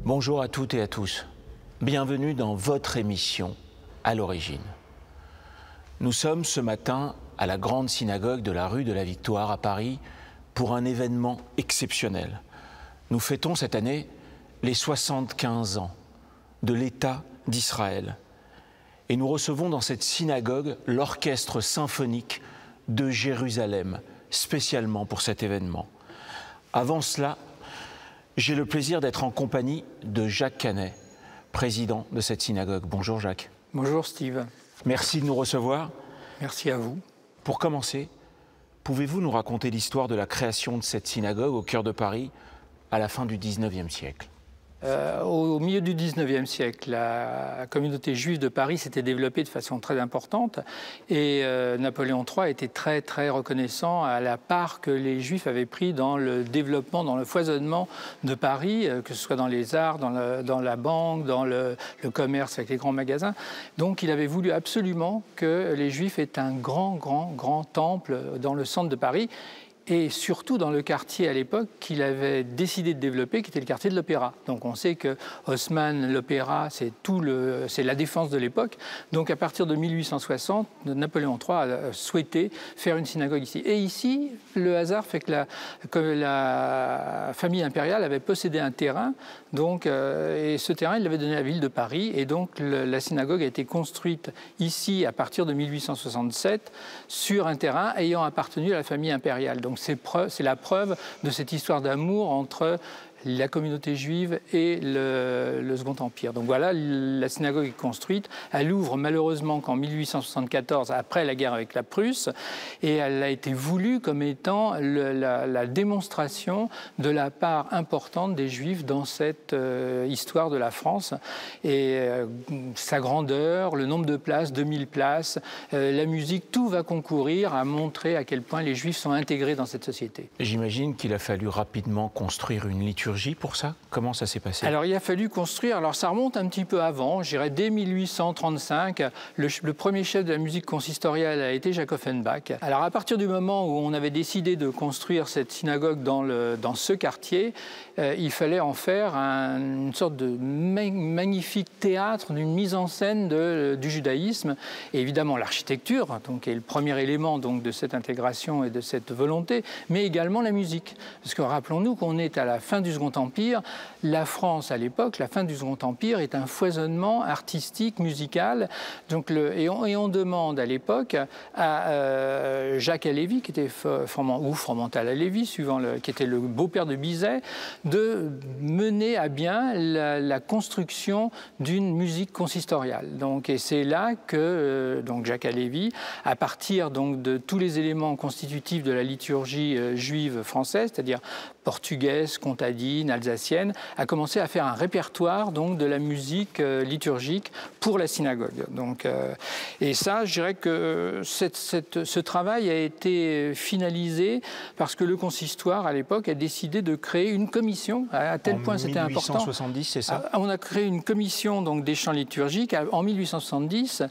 Bonjour à toutes et à tous. Bienvenue dans votre émission À l'origine. Nous sommes ce matin à la grande synagogue de la rue de la Victoire à Paris pour un événement exceptionnel. Nous fêtons cette année les 75 ans de l'État d'Israël. Et nous recevons dans cette synagogue l'orchestre symphonique de Jérusalem, spécialement pour cet événement. Avant cela, j'ai le plaisir d'être en compagnie de Jacques Canet, président de cette synagogue. Bonjour Jacques. Bonjour Steve. Merci de nous recevoir. Merci à vous. Pour commencer, pouvez-vous nous raconter l'histoire de la création de cette synagogue au cœur de Paris à la fin du XIXe siècle ? Au milieu du XIXe siècle, la communauté juive de Paris s'était développée de façon très importante et Napoléon III était très reconnaissant à la part que les Juifs avaient pris dans le développement, dans le foisonnement de Paris, que ce soit dans les arts, dans la banque, dans le commerce avec les grands magasins. Donc il avait voulu absolument que les Juifs aient un grand temple dans le centre de Paris. Et surtout dans le quartier à l'époque qu'il avait décidé de développer, qui était le quartier de l'Opéra. Donc on sait que Haussmann, l'Opéra, c'est la défense de l'époque. Donc à partir de 1860, Napoléon III a souhaité faire une synagogue ici. Et ici, le hasard fait que la famille impériale avait possédé un terrain, et ce terrain, il l'avait donné à la ville de Paris. Et donc la synagogue a été construite ici à partir de 1867 sur un terrain ayant appartenu à la famille impériale. Donc c'est la preuve de cette histoire d'amour entre la communauté juive et le Second Empire. Donc voilà, la synagogue est construite. Elle ouvre malheureusement qu'en 1874, après la guerre avec la Prusse, et elle a été voulue comme étant la démonstration de la part importante des Juifs dans cette histoire de la France. Et sa grandeur, le nombre de places, 2000 places, la musique, tout va concourir à montrer à quel point les Juifs sont intégrés dans cette société. J'imagine qu'il a fallu rapidement construire une liturgie pour ça. Comment ça s'est passé ? Alors, il a fallu construire, alors ça remonte un petit peu avant, je dirais dès 1835, le premier chef de la musique consistoriale a été Jacques Offenbach. Alors, à partir du moment où on avait décidé de construire cette synagogue dans ce quartier, il fallait en faire une sorte de magnifique théâtre d'une mise en scène du judaïsme. Et évidemment, l'architecture est le premier élément de cette intégration et de cette volonté, mais également la musique. Parce que rappelons-nous qu'on est à la fin du Second Empire. La France, à l'époque, la fin du Second Empire, est un foisonnement artistique, musical. Et on demande à l'époque à Jacques Halévy, qui était ou Fromental Halévy, qui était le beau-père de Bizet, de mener à bien la construction d'une musique consistoriale. Et c'est là que Jacques Halévy, à partir de tous les éléments constitutifs de la liturgie juive française, c'est-à-dire portugaise, comtadine, alsacienne, a commencé à faire un répertoire de la musique liturgique pour la synagogue. Et ça, je dirais que ce travail a été finalisé parce que le consistoire, à l'époque, a décidé de créer une commission, à tel point c'était important. En 1870, c'est ça ? On a créé une commission des chants liturgiques en 1870,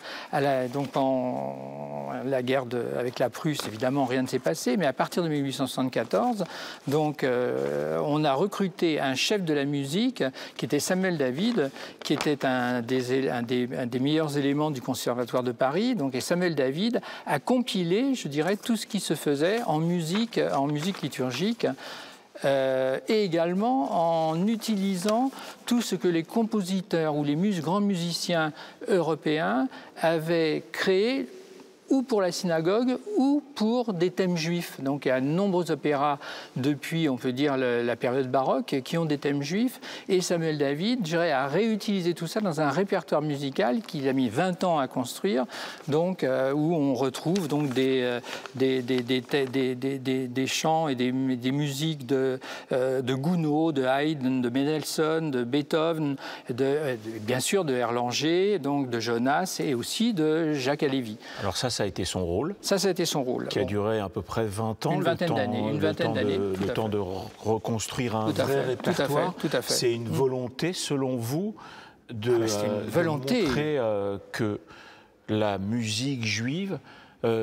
pendant la guerre avec la Prusse, évidemment, rien ne s'est passé, mais à partir de 1874, on a recruté un chef de la musique qui était Samuel David, qui était un des meilleurs éléments du Conservatoire de Paris. Et Samuel David a compilé, je dirais, tout ce qui se faisait en musique liturgique. Et également en utilisant tout ce que les compositeurs ou les grands musiciens européens avaient créé ou pour la synagogue, ou pour des thèmes juifs. Il y a de nombreux opéras depuis, on peut dire, la période baroque, qui ont des thèmes juifs. Et Samuel David, je dirais, a réutilisé tout ça dans un répertoire musical qu'il a mis 20 ans à construire, où on retrouve des chants et des musiques de Gounod, de Haydn, de Mendelssohn, de Beethoven, bien sûr de Erlanger, de Jonas, et aussi de Jacques Halévy. Alors ça a été son rôle. Ça a été son rôle. Qui a duré à peu près 20 ans. Une vingtaine d'années. Le temps de reconstruire un vrai répertoire. Tout à fait. C'est une volonté, selon vous, de montrer que la musique juive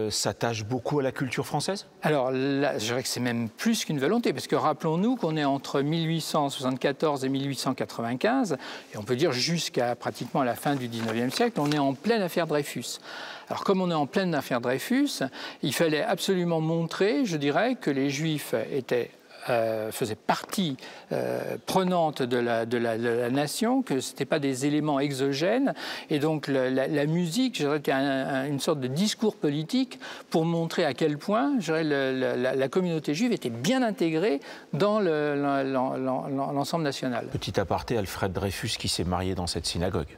s'attache beaucoup à la culture française? Alors là, je dirais que c'est même plus qu'une volonté, parce que rappelons-nous qu'on est entre 1874 et 1895, et on peut dire jusqu'à pratiquement la fin du 19e siècle, on est en pleine affaire Dreyfus. Alors comme on est en pleine affaire Dreyfus, il fallait absolument montrer, je dirais, que les Juifs faisaient partie prenante de la nation, que ce n'étaient pas des éléments exogènes. Et donc la musique, je dirais, était une sorte de discours politique pour montrer à quel point, je dirais, la communauté juive était bien intégrée dans l'ensemble national. Petit aparté, Alfred Dreyfus qui s'est marié dans cette synagogue.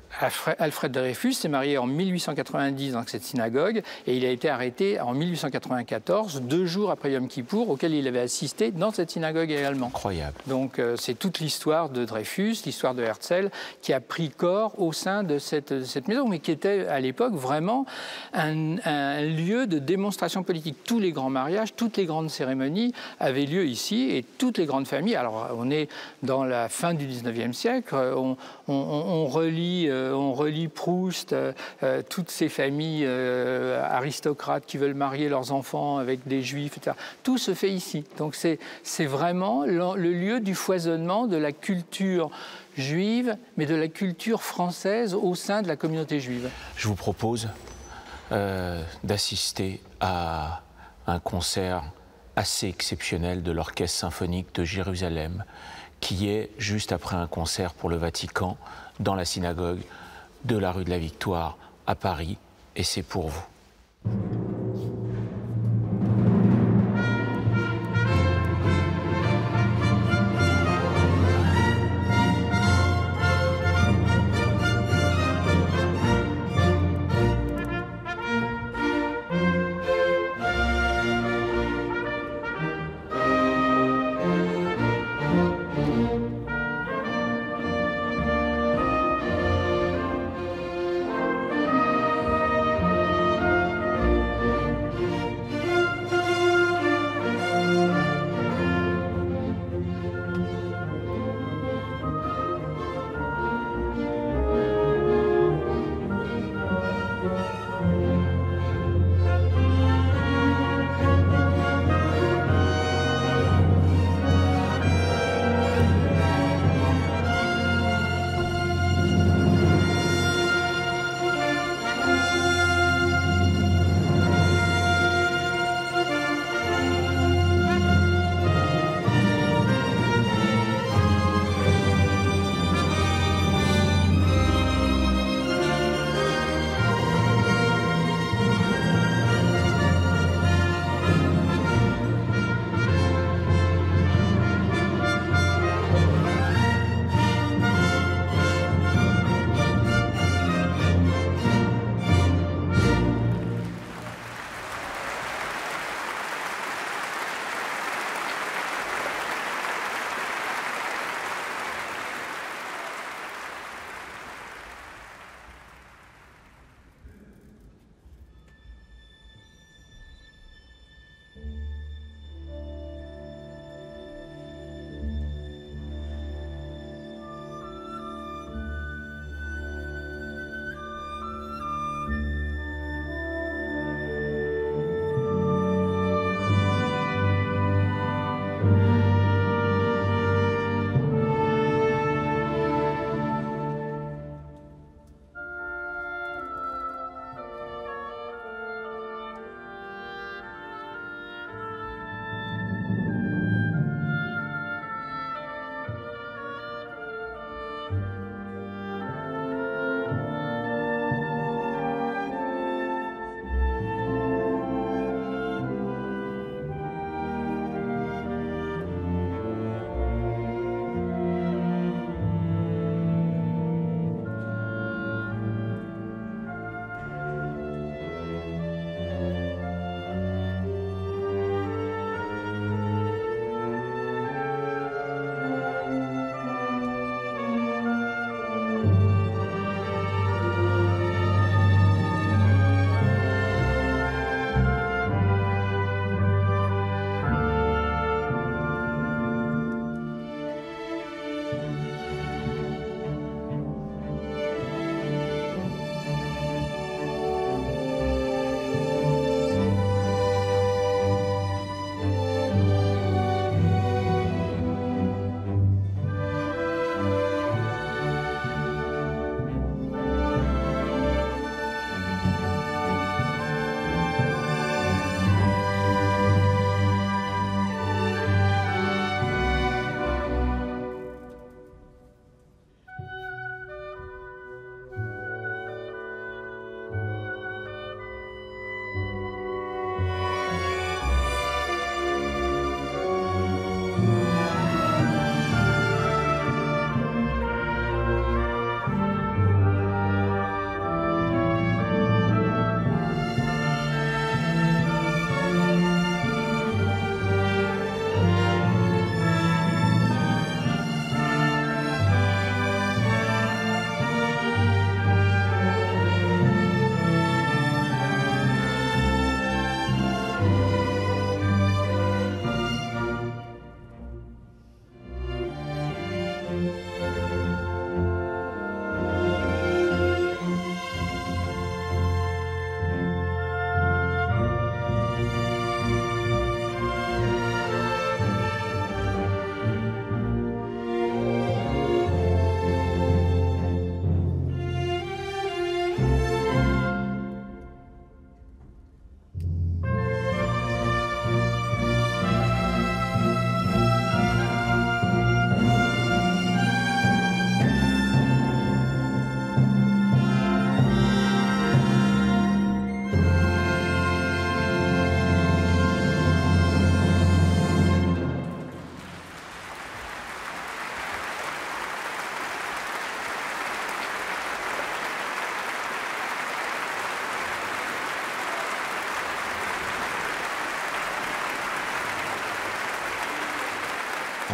Alfred Dreyfus s'est marié en 1890 dans cette synagogue et il a été arrêté en 1894, 2 jours après Yom Kippour, auquel il avait assisté dans cette synagogue également. Incroyable. Donc c'est toute l'histoire de Dreyfus, l'histoire de Herzl, qui a pris corps au sein de cette maison, mais qui était à l'époque vraiment un lieu de démonstration politique. Tous les grands mariages, toutes les grandes cérémonies avaient lieu ici et toutes les grandes familles. Alors on est dans la fin du 19e siècle, on relit Proust, toutes ces familles aristocrates qui veulent marier leurs enfants avec des juifs, etc. Tout se fait ici. Donc c'est vraiment le lieu du foisonnement de la culture juive, mais de la culture française au sein de la communauté juive. Je vous propose d'assister à un concert assez exceptionnel de l'Orchestre symphonique de Jérusalem, qui est juste après un concert pour le Vatican dans la synagogue de la rue de la Victoire à Paris, et c'est pour vous.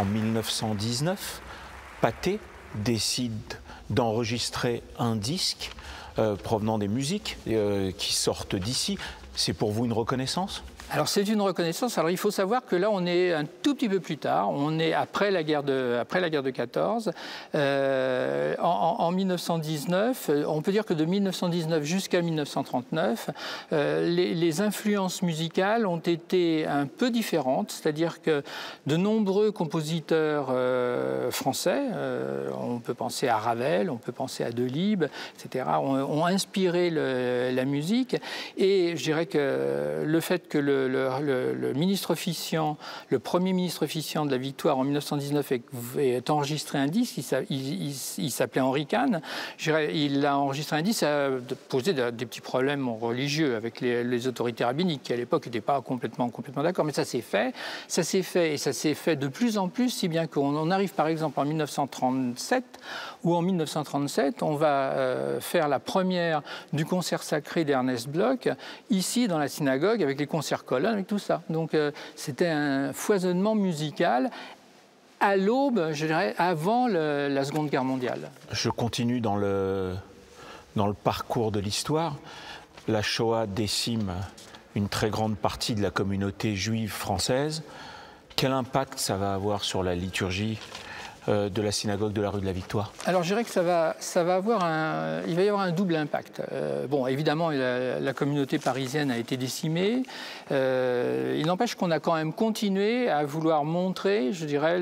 1919, Pathé décide d'enregistrer un disque provenant des musiques qui sortent d'ici. C'est pour vous une reconnaissance ? Alors c'est une reconnaissance. Alors il faut savoir que là on est un tout petit peu plus tard. On est après la guerre de 14. En 1919, on peut dire que de 1919 jusqu'à 1939, les influences musicales ont été un peu différentes. C'est-à-dire que de nombreux compositeurs français, on peut penser à Ravel, on peut penser à Delibes, etc., ont inspiré la musique. Et je dirais que le fait que le ministre officiant, le premier ministre officiant de la Victoire en 1919 ait enregistré un disque, il s'appelait Henri Kahn, il a enregistré un disque, ça a posé des petits problèmes religieux avec les autorités rabbiniques qui à l'époque n'étaient pas complètement d'accord, mais ça s'est fait et ça s'est fait de plus en plus, si bien qu'on arrive par exemple en 1937, où en 1937 on va faire la première du concert sacré d'Ernest Bloch, ici dans la synagogue, avec les concerts colonnes, avec tout ça. Donc c'était un foisonnement musical à l'aube, je dirais, avant la Seconde Guerre mondiale. Je continue dans le parcours de l'histoire. La Shoah décime une très grande partie de la communauté juive française. Quel impact ça va avoir sur la liturgie de la synagogue de la rue de la Victoire? Alors je dirais que il va y avoir un double impact. Bon, évidemment, la communauté parisienne a été décimée. Il n'empêche qu'on a quand même continué à vouloir montrer, je dirais,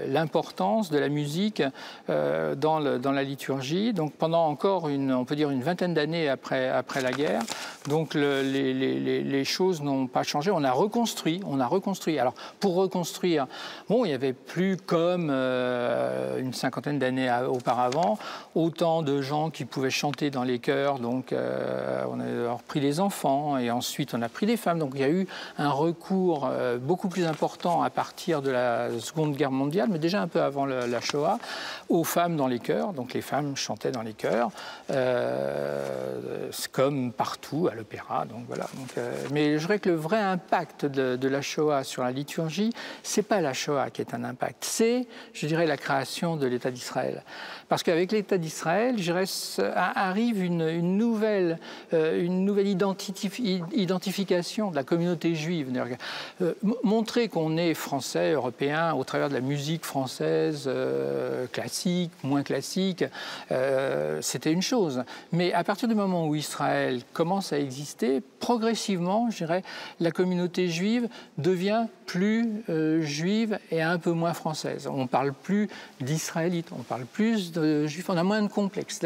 l'importance de la musique dans la liturgie. Donc pendant encore on peut dire une vingtaine d'années après la guerre, donc les choses n'ont pas changé. On a reconstruit. Alors pour reconstruire, bon, il y avait plus comme une cinquantaine d'années auparavant, autant de gens qui pouvaient chanter dans les chœurs. Donc on a repris les enfants et ensuite on a pris les femmes. Donc il y a eu un recours beaucoup plus important à partir de la Seconde Guerre mondiale, mais déjà un peu avant la Shoah, aux femmes dans les chœurs. Donc les femmes chantaient dans les chœurs, comme partout à l'opéra. Donc voilà. Mais je dirais que le vrai impact de la Shoah sur la liturgie, c'est pas la Shoah qui est un impact. C'est, je dirais, la création de l'État d'Israël. Parce qu'avec l'État d'Israël, je dirais, arrive une nouvelle identification de la communauté juive. Montrer qu'on est français, européen, au travers de la musique française, classique, moins classique, c'était une chose. Mais à partir du moment où Israël commence à exister, progressivement, je dirais, la communauté juive devient plus juive et un peu moins française. On ne parle plus d'israélites, on parle plus de juifs, on a moins de complexes.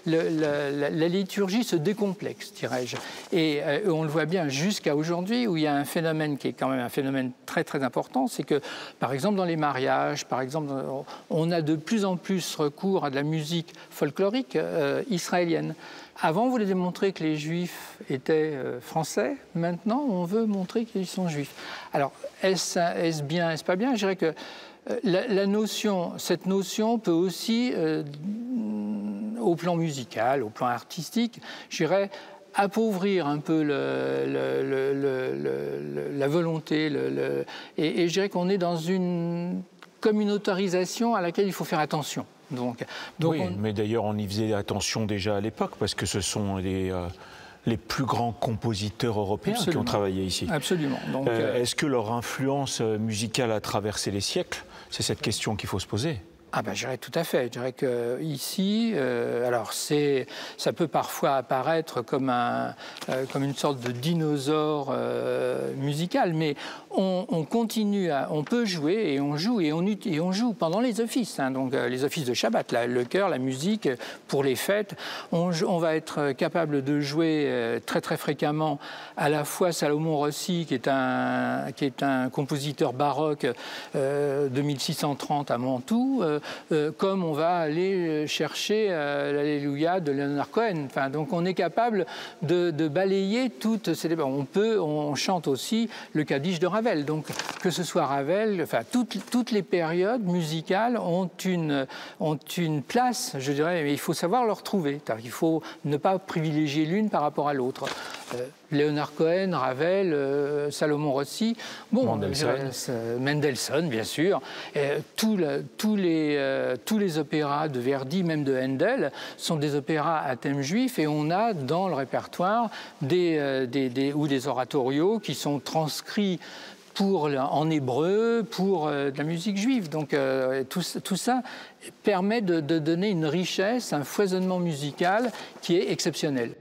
La liturgie se décomplexe, dirais-je. Et on le voit bien jusqu'à aujourd'hui, où il y a un phénomène qui est quand même un phénomène très très important, c'est que, par exemple, dans les mariages, par exemple, on a de plus en plus recours à de la musique folklorique israélienne. Avant, on voulait démontrer que les Juifs étaient français. Maintenant, on veut montrer qu'ils sont Juifs. Alors, est-ce bien, est-ce pas bien? Je dirais que cette notion peut aussi, au plan musical, au plan artistique, je dirais, appauvrir un peu la volonté. Et je dirais qu'on est dans une communautarisation à laquelle il faut faire attention. Donc oui, mais d'ailleurs, on y faisait attention déjà à l'époque, parce que ce sont les plus grands compositeurs européens qui ont travaillé ici. Absolument. Est-ce que leur influence musicale a traversé les siècles? C'est cette question qu'il faut se poser. Ah ben, je dirais tout à fait. Je dirais qu'ici, alors ça peut parfois apparaître comme une sorte de dinosaure musical, mais on continue, on peut jouer et on joue pendant les offices. Donc les offices de Shabbat, le chœur, la musique, pour les fêtes, on va être capable de jouer très très fréquemment à la fois Salomon Rossi, qui est un compositeur baroque de 1630 à Mantoue, comme on va aller chercher l'Alléluia de Leonard Cohen. Enfin, donc on est capable de balayer toutes ces débats. On chante aussi le Kaddish de Ravel. Donc que ce soit Ravel, enfin toutes les périodes musicales ont une place, je dirais, mais il faut savoir leur trouver. Il faut ne pas privilégier l'une par rapport à l'autre. Leonard Cohen, Ravel, Salomon Rossi, Mendelssohn, bien sûr. Tous les opéras de Verdi, même de Handel, sont des opéras à thème juif, et on a dans le répertoire des oratorios qui sont transcrits en hébreu pour de la musique juive. Donc tout ça permet de donner une richesse, un foisonnement musical qui est exceptionnel.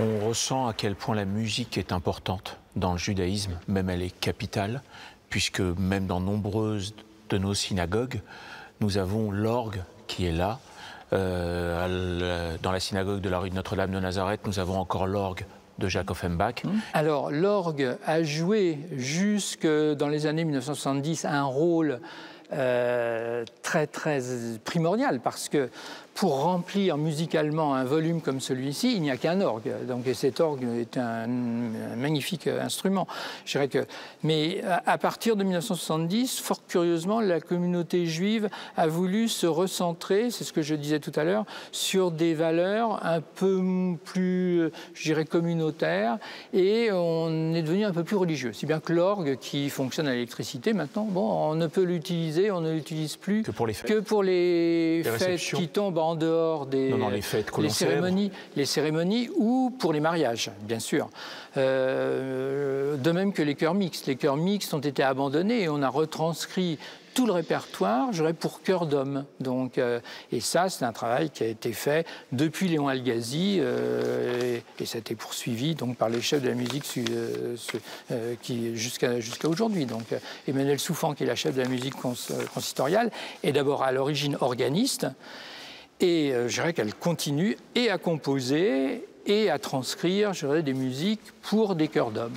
On ressent à quel point la musique est importante dans le judaïsme, même elle est capitale, puisque même dans nombreuses de nos synagogues, nous avons l'orgue qui est là. Dans la synagogue de la rue de Notre-Dame de Nazareth, nous avons encore l'orgue de Jacques Offenbach. Alors, l'orgue a joué jusque dans les années 1970 un rôle très primordial, parce que pour remplir musicalement un volume comme celui-ci, il n'y a qu'un orgue. Donc, et cet orgue est un magnifique instrument. Je dirais que, mais à partir de 1970, fort curieusement, la communauté juive a voulu se recentrer, c'est ce que je disais tout à l'heure, sur des valeurs un peu plus, je dirais, communautaires, et on est devenu un peu plus religieux. Si bien que l'orgue, qui fonctionne à l'électricité maintenant, bon, on ne peut l'utiliser, on ne l'utilise plus que pour les fêtes, fêtes qui tombent en dehors des les fêtes que les cérémonies ou pour les mariages, bien sûr. De même que les chœurs mixtes. Les chœurs mixtes ont été abandonnés et on a retranscrit tout le répertoire, je dirais, pour chœur d'hommes. Donc, et ça, c'est un travail qui a été fait depuis Léon Algazi et ça a été poursuivi donc, par les chefs de la musique jusqu'à aujourd'hui. Donc, Emmanuel Souffan, qui est la chef de la musique consistoriale, est d'abord à l'origine organiste et je dirais qu'elle continue et à composer et à transcrire, je dirais, des musiques pour des chœurs d'hommes.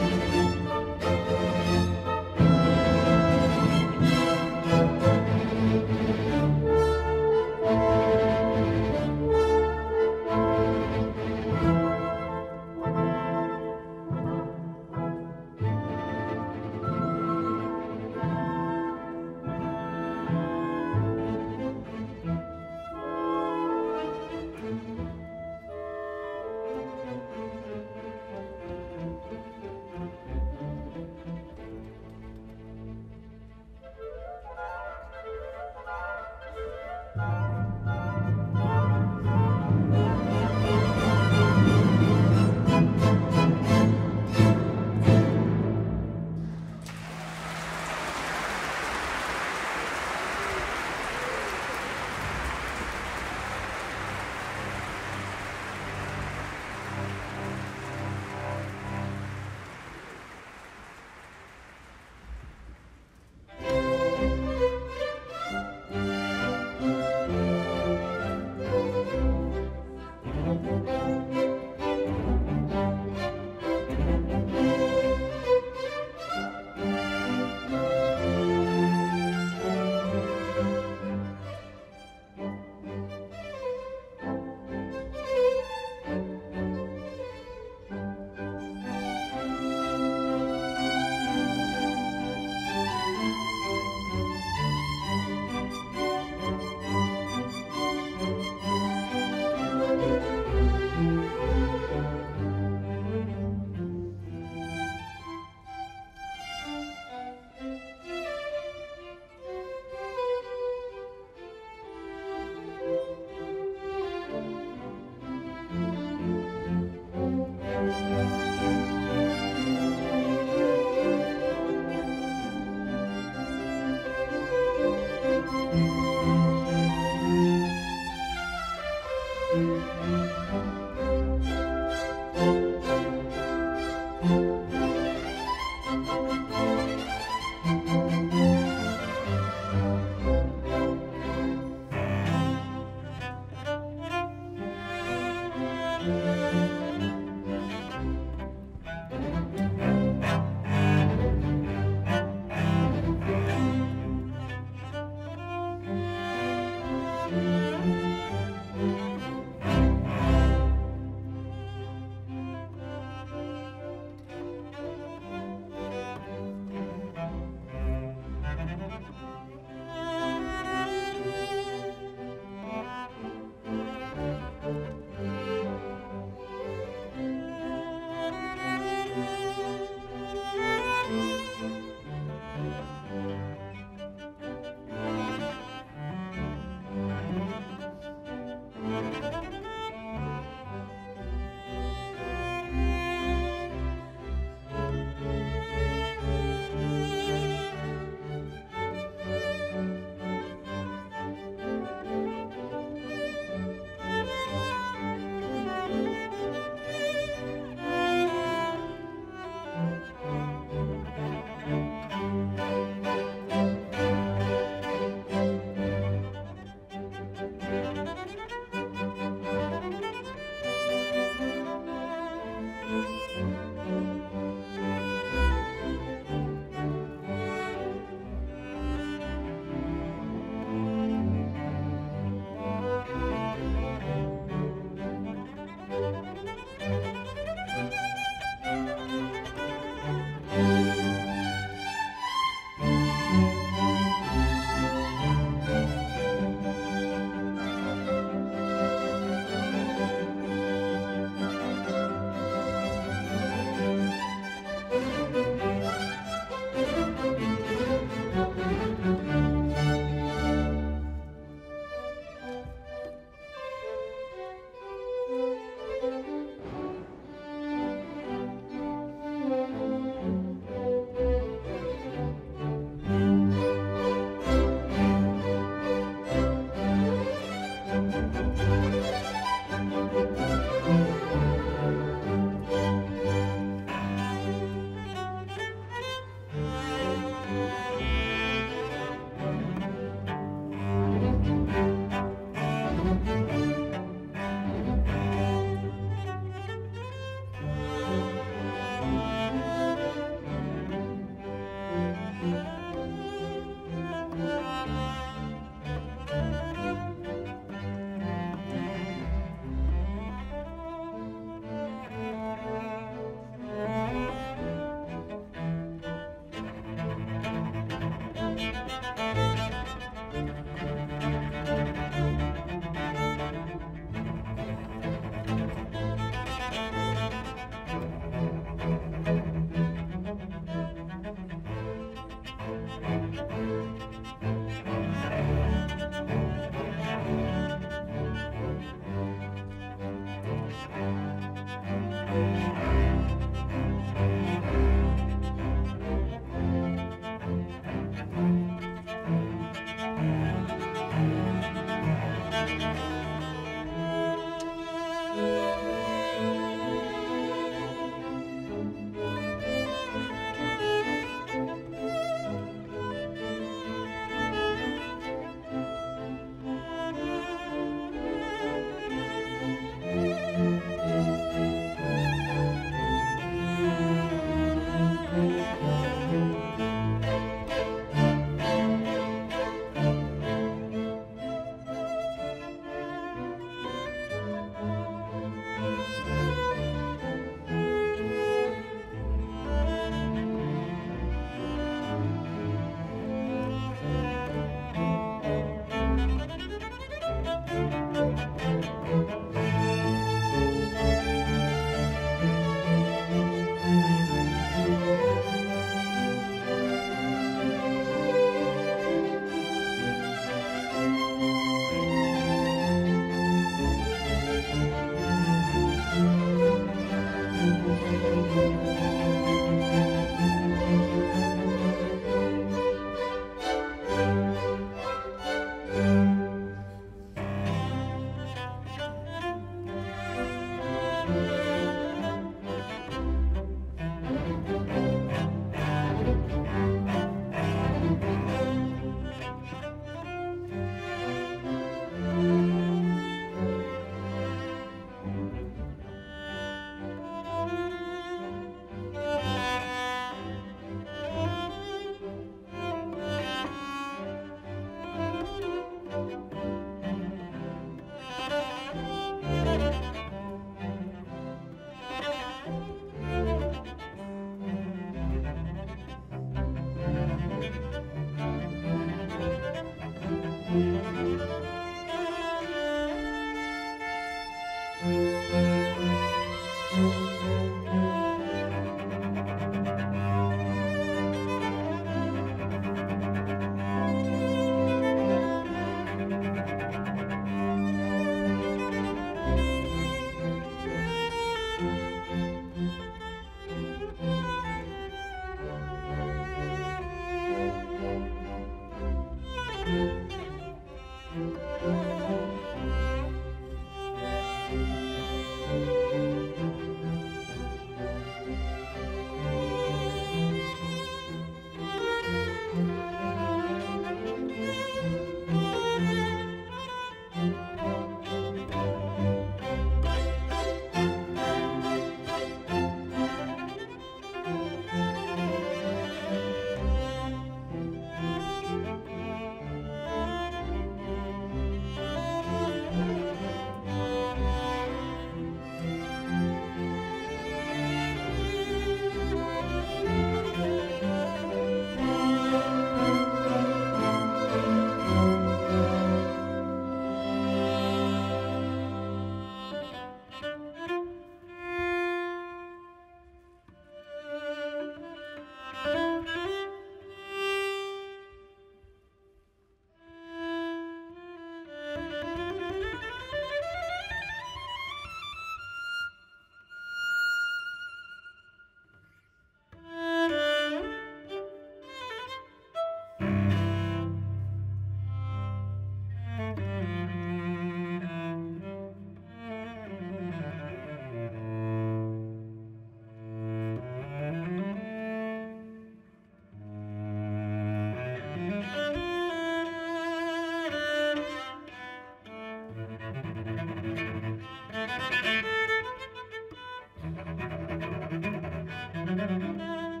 Thank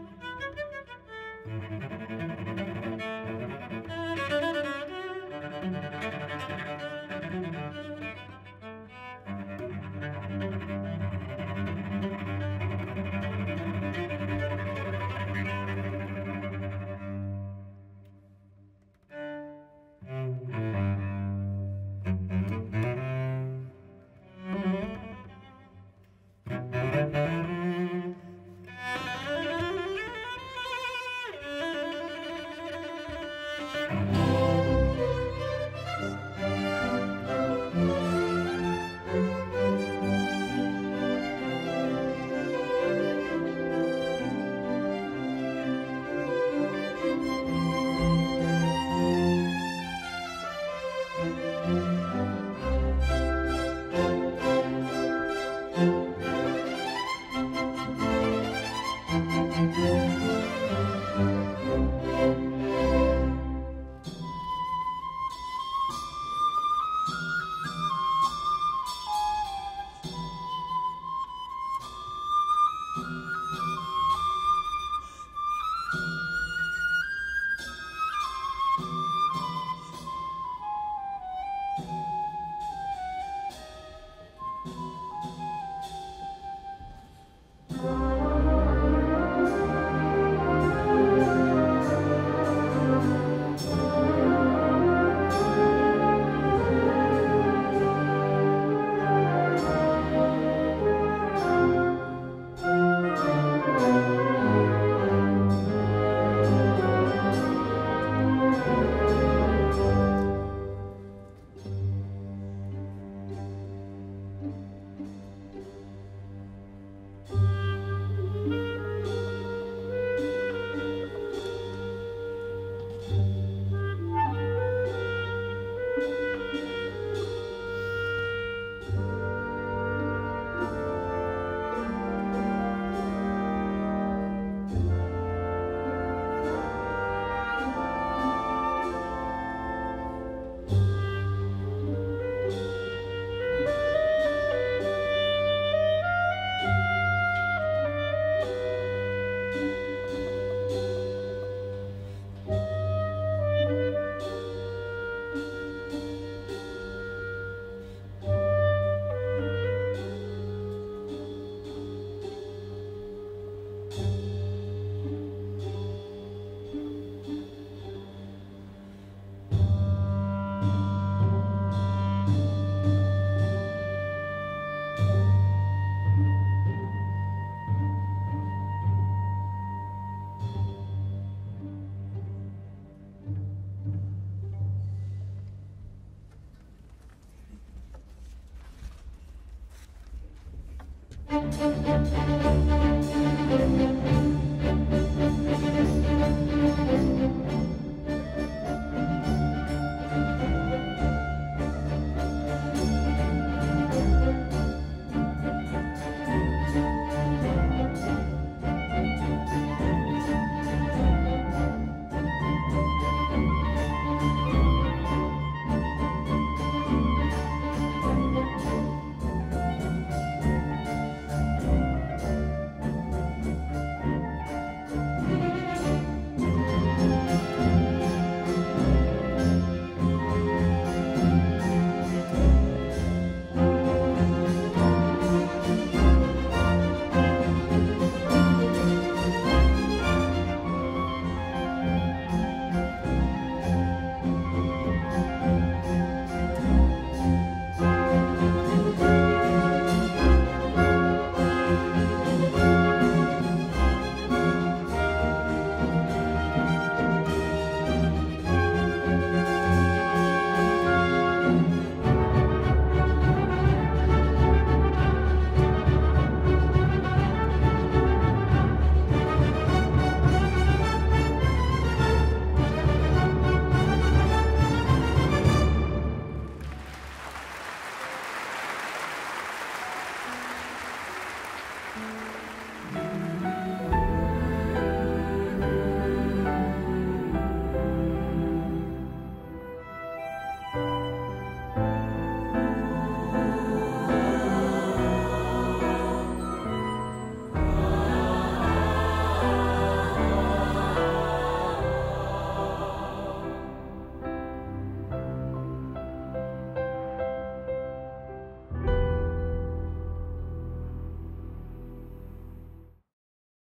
you.